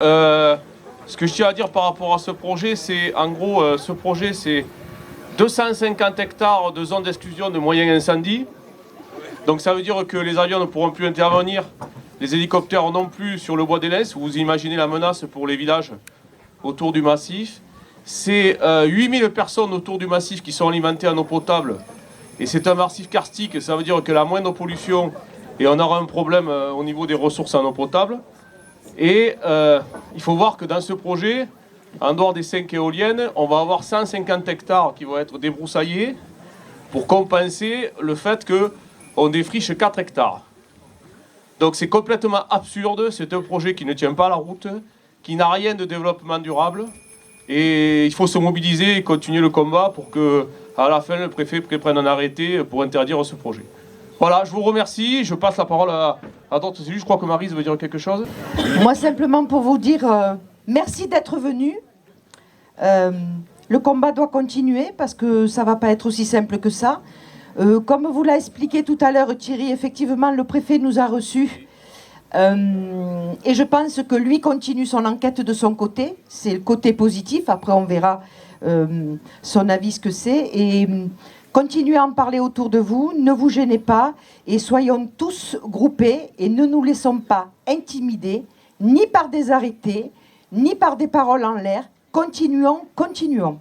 Ce que je tiens à dire par rapport à ce projet, c'est en gros, ce projet, c'est 250 hectares de zone d'exclusion de moyens incendies. Donc ça veut dire que les avions ne pourront plus intervenir, les hélicoptères non plus sur le bois des Lences. Vous imaginez la menace pour les villages autour du massif. C'est 8000 personnes autour du massif qui sont alimentées en eau potable. Et c'est un massif karstique, ça veut dire que la moindre pollution, et on aura un problème au niveau des ressources en eau potable. Et il faut voir que dans ce projet, en dehors des 5 éoliennes, on va avoir 150 hectares qui vont être débroussaillés pour compenser le fait qu'on défriche 4 hectares. Donc c'est complètement absurde, c'est un projet qui ne tient pas la route, qui n'a rien de développement durable. Et il faut se mobiliser et continuer le combat pour que, à la fin, le préfet prenne un arrêté pour interdire ce projet. Voilà, je vous remercie. Je passe la parole à d'autres élus. Je crois que Maryse veut dire quelque chose. Moi, simplement pour vous dire merci d'être venu. Le combat doit continuer parce que ça ne va pas être aussi simple que ça. Comme vous l'a expliqué tout à l'heure, Thierry, effectivement, le préfet nous a reçus. Et je pense que lui continue son enquête de son côté. C'est le côté positif. Après, on verra son avis, ce que c'est. Et continuez à en parler autour de vous. Ne vous gênez pas. Et soyons tous groupés. Et ne nous laissons pas intimider, ni par des arrêtés, ni par des paroles en l'air. Continuons, continuons.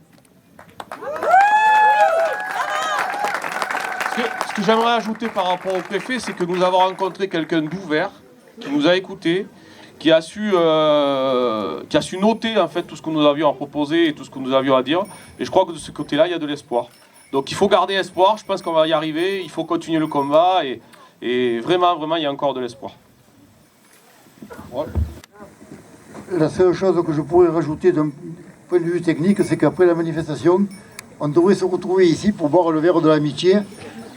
Ce que j'aimerais ajouter par rapport au préfet, c'est que nous avons rencontré quelqu'un d'ouvert, qui nous a écoutés, qui a su noter en fait tout ce que nous avions à proposer et tout ce que nous avions à dire. Et je crois que de ce côté-là, il y a de l'espoir. Donc il faut garder espoir, je pense qu'on va y arriver, il faut continuer le combat et vraiment, il y a encore de l'espoir. Voilà. La seule chose que je pourrais rajouter d'un point de vue technique, c'est qu'après la manifestation, on devrait se retrouver ici pour boire le verre de l'amitié,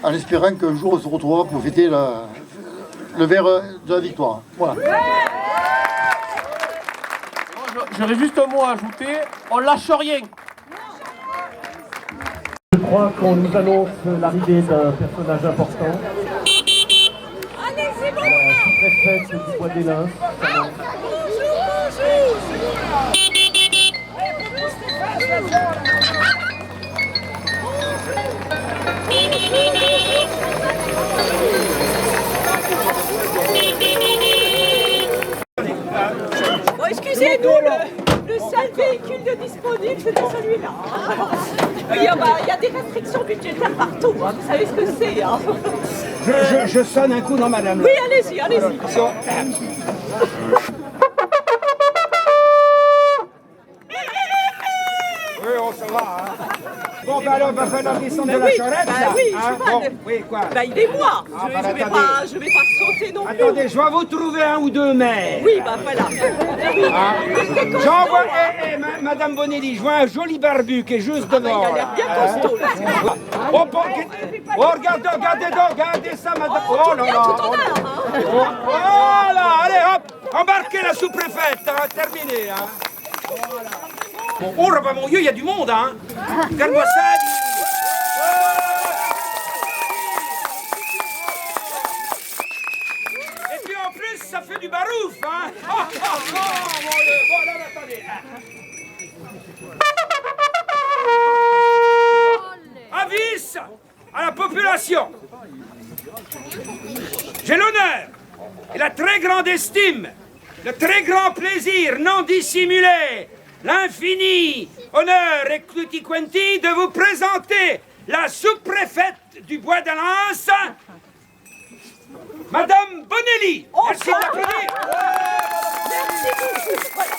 en espérant qu'un jour on se retrouvera pour fêter le verre de la victoire. Voilà. J'aurais juste un mot à ajouter, on lâche rien. Je crois qu'on nous annonce l'arrivée d'un personnage important. La sous-préfète du Bois des Lences. Bon, excusez-nous, le seul véhicule de disponible, c'était celui-là. Oui, il y a des restrictions budgétaires partout, hein. Vous savez ce que c'est. Hein. Je sonne un coup, non, madame. Oui, allez-y, allez-y. Oui, on se va, hein. Bon, ben alors, il va falloir descendre de la charrette, là. Oui, hein, je bon, oui, quoi. Bah, il est moi. Ah, bah, je vais pas sauter non plus. Attendez, je vais vous trouver un ou deux maires. Oui, bah voilà. Hein. J'en vois, madame Bonelli, je vois un joli barbu qui est juste devant. Il a l'air bien costaud, là. Oh, regardez ça, madame. Oh là là. Voilà, allez, hop, embarquez la sous-préfète, hein, terminé, hein. Voilà. Bon, oh là, bah, mon Dieu, il y a du monde, hein. Regarde-moi ça. Et puis en plus, ça fait du barouf, hein. Bon, là, attendez. Avis à la population. J'ai l'honneur et la très grande estime, le très grand plaisir non dissimulé, l'infini honneur et tutti quanti de vous présenter la sous-préfète du Bois de Lences, Madame Bonelli. Merci de l'applaudir. Merci beaucoup. Voilà.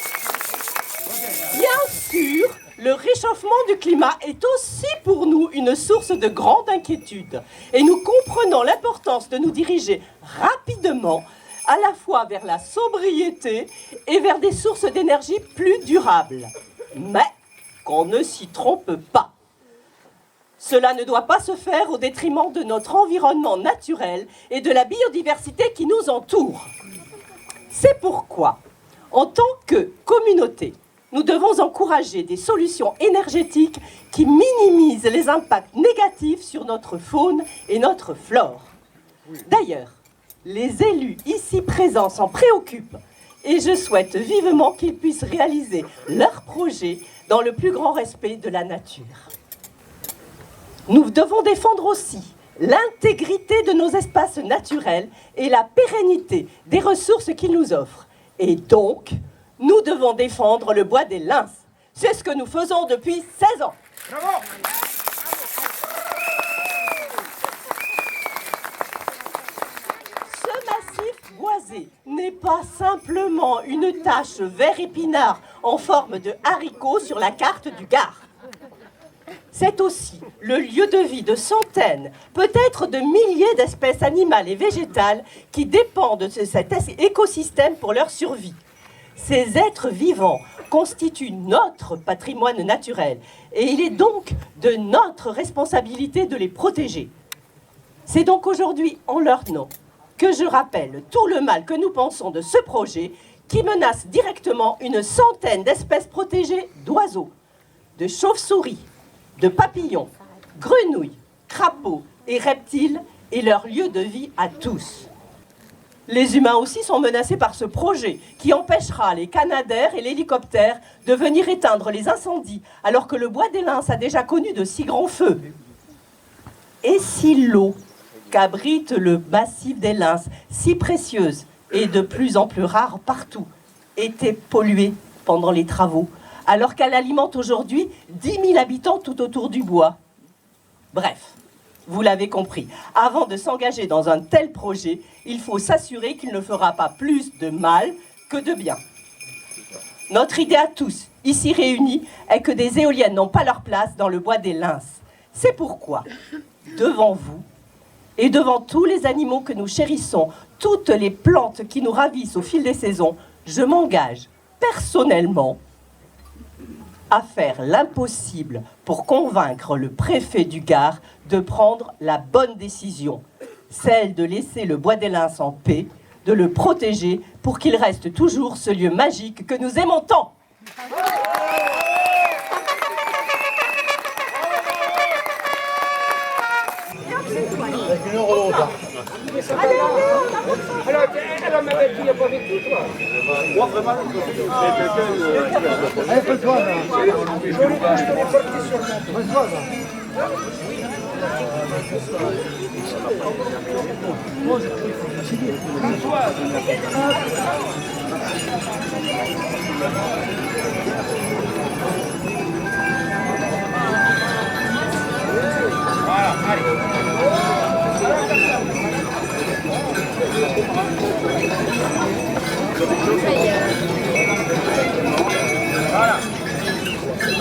Bien sûr, le réchauffement du climat est aussi pour nous une source de grande inquiétude. Et nous comprenons l'importance de nous diriger rapidement à la fois vers la sobriété et vers des sources d'énergie plus durables. Mais qu'on ne s'y trompe pas. Cela ne doit pas se faire au détriment de notre environnement naturel et de la biodiversité qui nous entoure. C'est pourquoi, en tant que communauté, nous devons encourager des solutions énergétiques qui minimisent les impacts négatifs sur notre faune et notre flore. D'ailleurs, les élus ici présents s'en préoccupent et je souhaite vivement qu'ils puissent réaliser leurs projets dans le plus grand respect de la nature. Nous devons défendre aussi l'intégrité de nos espaces naturels et la pérennité des ressources qu'ils nous offrent. Et donc, nous devons défendre le bois des lins. C'est ce que nous faisons depuis 16 ans. Bravo! Ce massif boisé n'est pas simplement une tache vert épinard en forme de haricot sur la carte du Gard. C'est aussi le lieu de vie de centaines, peut-être de milliers d'espèces animales et végétales qui dépendent de cet écosystème pour leur survie. Ces êtres vivants constituent notre patrimoine naturel et il est donc de notre responsabilité de les protéger. C'est donc aujourd'hui en leur nom que je rappelle tout le mal que nous pensons de ce projet qui menace directement une centaine d'espèces protégées d'oiseaux, de chauves-souris, de papillons, grenouilles, crapauds et reptiles et leur lieu de vie à tous. Les humains aussi sont menacés par ce projet qui empêchera les canadaires et l'hélicoptère de venir éteindre les incendies alors que le bois des lins a déjà connu de si grands feux. Et si l'eau qu'abrite le massif des lins, si précieuse et de plus en plus rare partout, était polluée pendant les travaux, alors qu'elle alimente aujourd'hui 10 000 habitants tout autour du bois. Bref, vous l'avez compris, avant de s'engager dans un tel projet, il faut s'assurer qu'il ne fera pas plus de mal que de bien. Notre idée à tous, ici réunis, est que des éoliennes n'ont pas leur place dans le bois des lins. C'est pourquoi, devant vous, et devant tous les animaux que nous chérissons, toutes les plantes qui nous ravissent au fil des saisons, je m'engage personnellement à faire l'impossible pour convaincre le préfet du Gard de prendre la bonne décision, celle de laisser le bois des lins en paix, de le protéger pour qu'il reste toujours ce lieu magique que nous aimons tant. Alors, ma belle, tu n'as pas vécu, toi? Moi, vraiment, allez, fais-toi, là. Je te l'ai porté sur le Fais-toi, là. Voilà, allez. Voilà.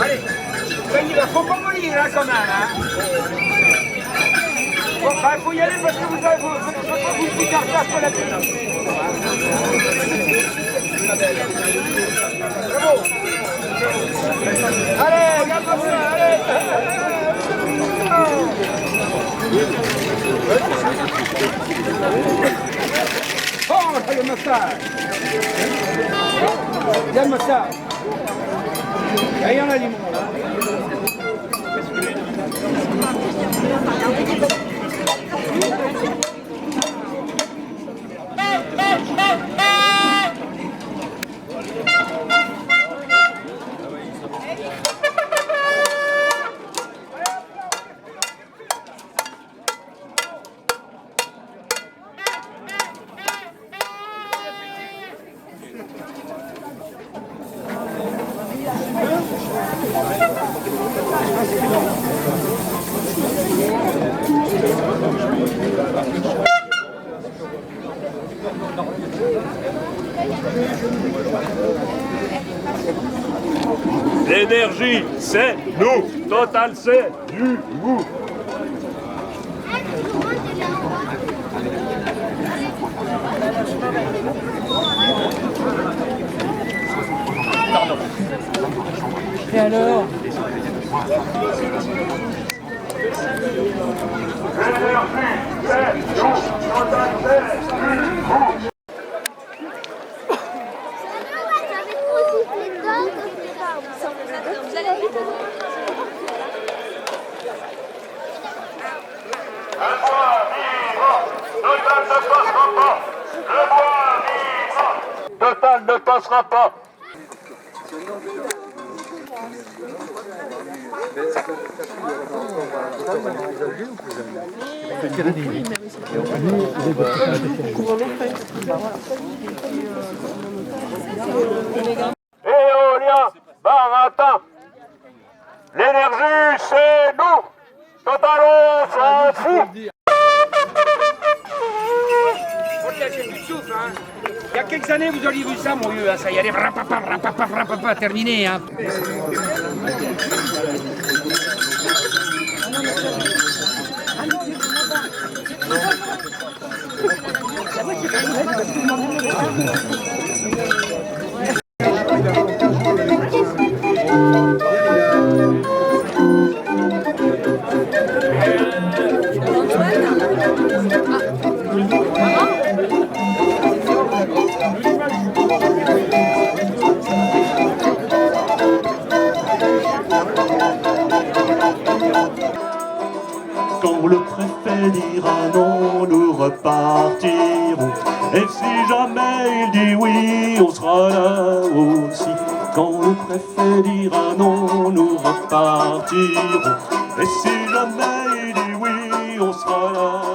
Allez, ça y va, faut pas mourir hein, quand même. Hein. Bon, bah, faut y aller parce que vous avez vous écartez après la tête. Bravo. Allez, regarde ça, allez. Oh, le massage. Il y a le massage. Il y en a limon là. L'énergie, c'est nous. Total, c'est du goût. Et alors ? Total ne passera pas. Éolien, Baratin, l'énergie c'est nous. Total, on s'en fout. Il y a quelques années, vous auriez vu ça, mon vieux, hein, ça y allait, rapapa, terminé. Hein. Quand le préfet dira non, nous repartirons. Et si jamais il dit oui, on sera là aussi. Quand le préfet dira non, nous repartirons. Et si jamais il dit oui, on sera là